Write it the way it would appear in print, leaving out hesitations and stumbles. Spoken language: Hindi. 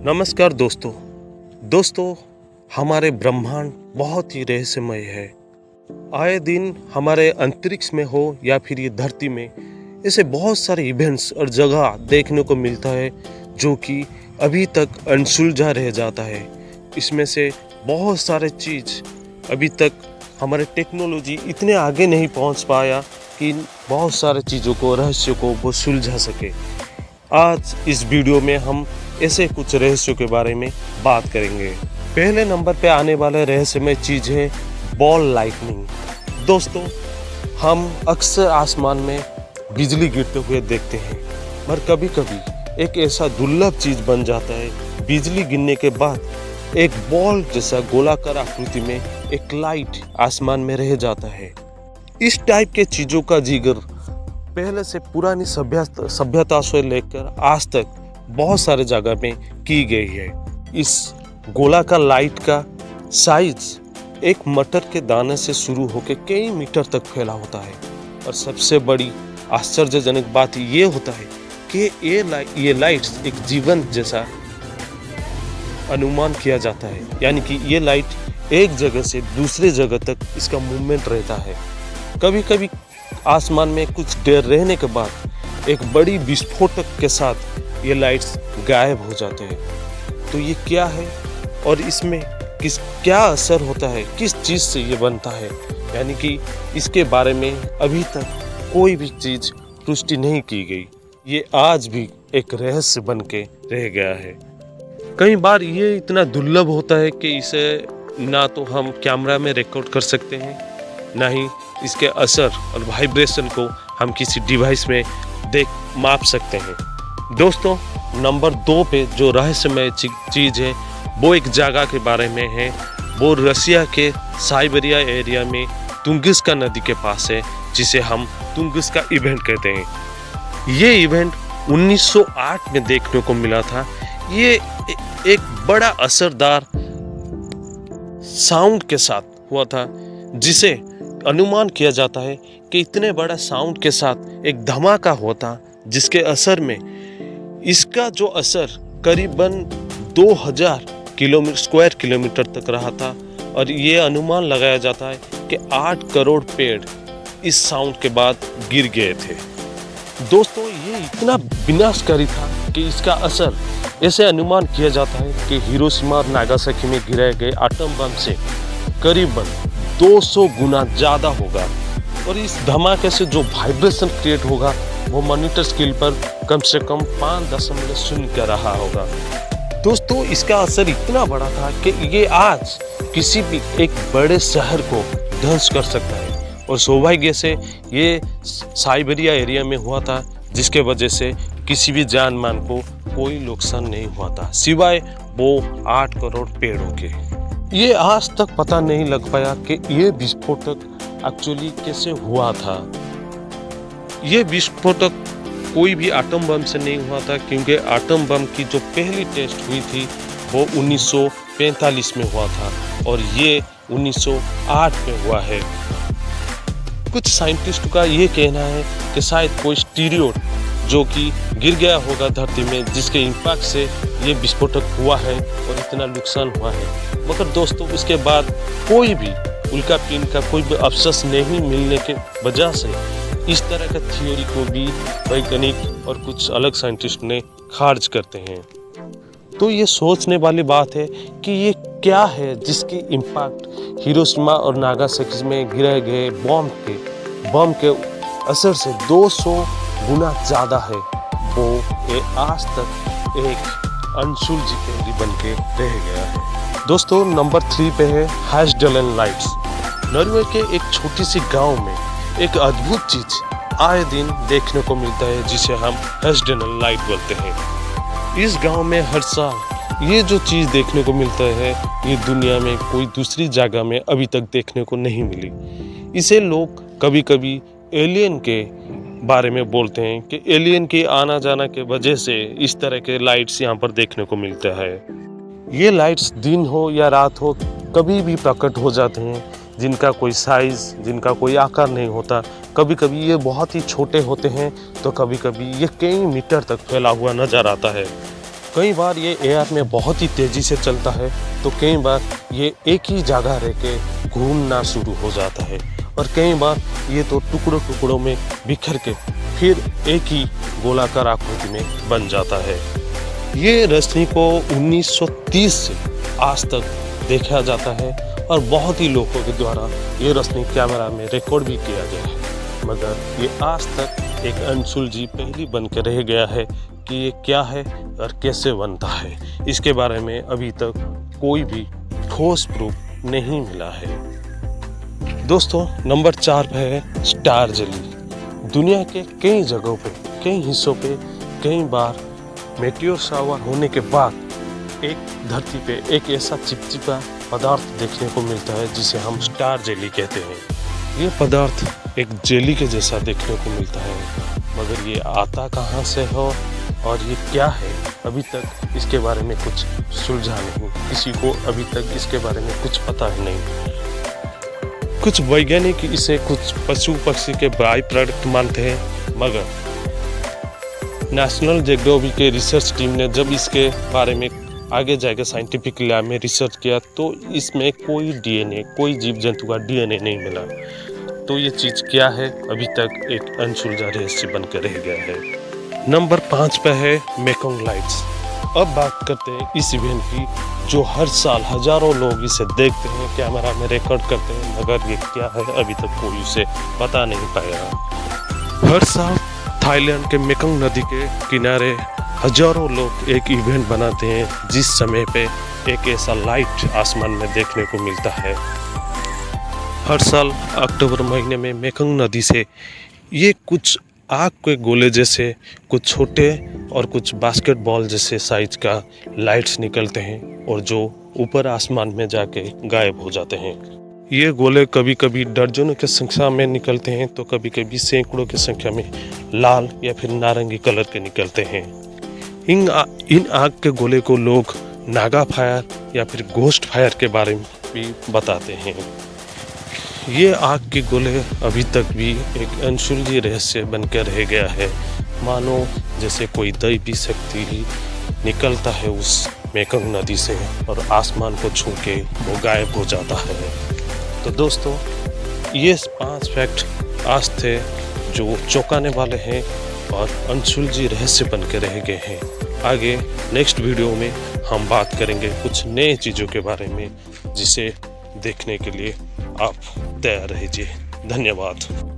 नमस्कार दोस्तों हमारे ब्रह्मांड बहुत ही रहस्यमय है। आए दिन हमारे अंतरिक्ष में हो या फिर ये धरती में ऐसे बहुत सारे इवेंट्स और जगह देखने को मिलता है जो कि अभी तक अनसुलझा रह जाता है। इसमें से बहुत सारे चीज़ अभी तक हमारे टेक्नोलॉजी इतने आगे नहीं पहुंच पाया कि बहुत सारे चीज़ों को रहस्यों को वो सुलझा सके। आज इस वीडियो में हम ऐसे कुछ रहस्यों के बारे में बात करेंगे। पहले नंबर पे आने वाला रहस्यमय चीज़ है बॉल लाइटनिंग। दोस्तों, हम अक्सर आसमान में बिजली गिरते हुए देखते हैं, मगर कभी कभी एक ऐसा दुर्लभ चीज़ बन जाता है। बिजली गिरने के बाद एक बॉल जैसा गोलाकार आकृति में एक लाइट आसमान में रह जाता है। इस टाइप के चीज़ों का जिक्र पहले से पुरानी सभ्यता से लेकर आज तक बहुत सारे जगह में की गई है। इस गोलाकार लाइट का साइज एक मटर के दाने से शुरू होकर कई मीटर तक फैला होता है। और सबसे बड़ी आश्चर्यजनक बात ये होता है कि ये लाइट्स एक जीवन जैसा अनुमान किया जाता है, यानी कि ये लाइट एक जगह से दूसरे जगह तक इसका मूवमेंट रहता है। कभी कभी आसमान में कुछ देर रहने के बाद एक बड़ी विस्फोटक के साथ ये लाइट्स गायब हो जाते हैं। तो ये क्या है और इसमें क्या असर होता है, किस चीज़ से ये बनता है, यानी कि इसके बारे में अभी तक कोई भी चीज़ पुष्टि नहीं की गई। ये आज भी एक रहस्य बन के रह गया है। कई बार ये इतना दुर्लभ होता है कि इसे ना तो हम कैमरा में रिकॉर्ड कर सकते हैं, ना ही इसके असर और वाइब्रेशन को हम किसी डिवाइस में माप सकते हैं। दोस्तों, नंबर 2 पे जो रहस्यमय चीज़ है वो एक जगह के बारे में है। वो रसिया के साइबेरिया एरिया में तुंगिस्का नदी के पास है, जिसे हम तुंगिस्का इवेंट कहते हैं। ये इवेंट 1908 में देखने को मिला था। ये एक बड़ा असरदार साउंड के साथ हुआ था, जिसे अनुमान किया जाता है कि इतने बड़ा साउंड के साथ एक धमाका होता, जिसके असर में इसका जो असर करीबन 2000 स्क्वायर किलोमीटर तक रहा था। और ये अनुमान लगाया जाता है कि 8 करोड़ पेड़ इस साउंड के बाद गिर गए थे। दोस्तों, ये इतना विनाशकारी था कि इसका असर ऐसे अनुमान किया जाता है कि हिरोशिमा और नागासाकी में गिराए गए एटम बम से करीबन 200 गुना ज़्यादा होगा। और इस धमाके से जो वाइब्रेशन क्रिएट होगा वो मॉनिटर स्केल पर कम से कम 5.0 का रहा होगा। दोस्तों, इसका असर इतना बड़ा था कि ये आज किसी भी एक बड़े शहर को ध्वंस कर सकता है। और सौभाग्य से ये साइबेरिया एरिया में हुआ था, जिसके वजह से किसी भी जान मान को कोई नुकसान नहीं हुआ था, सिवाय वो 8 करोड़ पेड़ों के। ये आज तक पता नहीं लग पाया कि ये विस्फोटक एक्चुअली कैसे हुआ था। ये विस्फोटक कोई भी एटम बम से नहीं हुआ था, क्योंकि एटम बम की जो पहली टेस्ट हुई थी वो 1945 में हुआ था और ये 1908 में हुआ है। कुछ साइंटिस्ट का ये कहना है कि शायद कोई स्टीरियोड जो कि गिर गया होगा धरती में, जिसके इम्पैक्ट से ये विस्फोटक हुआ है और इतना नुकसान हुआ है। मगर दोस्तों, उसके बाद कोई भी उल्का पिंड का कोई भी अवशेष नहीं मिलने के वजह से इस तरह का थियोरी को भी वैज्ञानिक और कुछ अलग साइंटिस्ट ने खारिज करते हैं। तो ये सोचने वाली बात है कि ये क्या है जिसकी इम्पैक्ट हिरोशिमा और नागासाकी में गिराए गए बम के असर से 200 गुना ज़्यादा है। वो ये आज तक एक अनसुलझी पहेली बन के रह गया है। दोस्तों, नंबर 3 पे है हैशडलन लाइट्स। नॉर्वे के एक छोटी सी गांव में एक अद्भुत चीज आए दिन देखने को मिलता है, जिसे हम हैशडलन लाइट बोलते हैं। इस गांव में हर साल ये जो चीज़ देखने को मिलता है, ये दुनिया में कोई दूसरी जगह में अभी तक देखने को नहीं मिली। इसे लोग कभी कभी एलियन के बारे में बोलते हैं कि एलियन के आना जाना के वजह से इस तरह के लाइट्स यहाँ पर देखने को मिलता है। ये लाइट्स दिन हो या रात हो कभी भी प्रकट हो जाते हैं, जिनका कोई साइज़, जिनका कोई आकार नहीं होता। कभी कभी ये बहुत ही छोटे होते हैं तो कभी कभी ये कई मीटर तक फैला हुआ नजर आता है। कई बार ये एयर में बहुत ही तेज़ी से चलता है, तो कई बार ये एक ही जगह रह के घूमना शुरू हो जाता है, और कई बार ये तो टुकड़ों टुकड़ों में बिखर के फिर एक ही गोलाकार आकृति में बन जाता है। ये रोशनी को 1930 से आज तक देखा जाता है, और बहुत ही लोगों के द्वारा ये रोशनी कैमरा में रिकॉर्ड भी किया गया है, मगर ये आज तक एक अनसुलझी पहेली बन के रह गया है कि ये क्या है और कैसे बनता है। इसके बारे में अभी तक कोई भी ठोस प्रूफ नहीं मिला है। दोस्तों, नंबर 4 पे है स्टार जेली। दुनिया के कई जगहों पे, कई हिस्सों पे कई बार मेटियोर शावर होने के बाद एक धरती पे एक ऐसा चिपचिपा पदार्थ देखने को मिलता है जिसे हम स्टार जेली कहते हैं। ये पदार्थ एक जेली के जैसा देखने को मिलता है, मगर ये आता कहाँ से हो और ये क्या है, अभी तक इसके बारे में कुछ सुलझा नहीं। किसी को अभी तक इसके बारे में कुछ पता ही नहीं। कुछ वैज्ञानिक इसे कुछ पशु पक्षी के बाई प्रोडक्ट मानते हैं, मगर नेशनल जियोग्राफिक के रिसर्च टीम ने जब इसके बारे में आगे जाकर साइंटिफिक लैब में रिसर्च किया तो इसमें कोई डीएनए, कोई जीव जंतु का डीएनए नहीं मिला। तो ये चीज़ क्या है, अभी तक एक अनसुलझा रहस्य बन कर रह गया है। नंबर 5 पे है मेकंग लाइट्स। अब बात करते हैं इस इवेंट की, जो हर साल हजारों लोग इसे देखते हैं, कैमरा में रिकॉर्ड करते हैं, मगर ये क्या है अभी तक कोई उसे बता नहीं पाया। हर साल थाईलैंड के मेकंग नदी के किनारे हजारों लोग एक इवेंट बनाते हैं, जिस समय पे एक ऐसा लाइट आसमान में देखने को मिलता है। हर साल अक्टूबर महीने में मेकंग नदी से ये कुछ आग के गोले जैसे, कुछ छोटे और कुछ बास्केटबॉल जैसे साइज का लाइट्स निकलते हैं, और जो ऊपर आसमान में जाके गायब हो जाते हैं। ये गोले कभी कभी दर्जनों की संख्या में निकलते हैं, तो कभी कभी सैकड़ों की संख्या में लाल या फिर नारंगी कलर के निकलते हैं। इन आग के गोले को लोग नागा फायर या फिर घोस्ट फायर के बारे में भी बताते हैं। ये आग के गोले अभी तक भी एक अनसुलझी रहस्य बनकर रह गया है, मानो जैसे कोई दैवी शक्ति ही निकलता है उस मेकंग नदी से और आसमान को छू के वो गायब हो जाता है। तो दोस्तों, ये 5 फैक्ट आज थे जो चौंकाने वाले हैं और अनसुलझी रहस्य बन के रह गए हैं। आगे नेक्स्ट वीडियो में हम बात करेंगे कुछ नए चीज़ों के बारे में, जिसे देखने के लिए आप तैयार रहिए। धन्यवाद।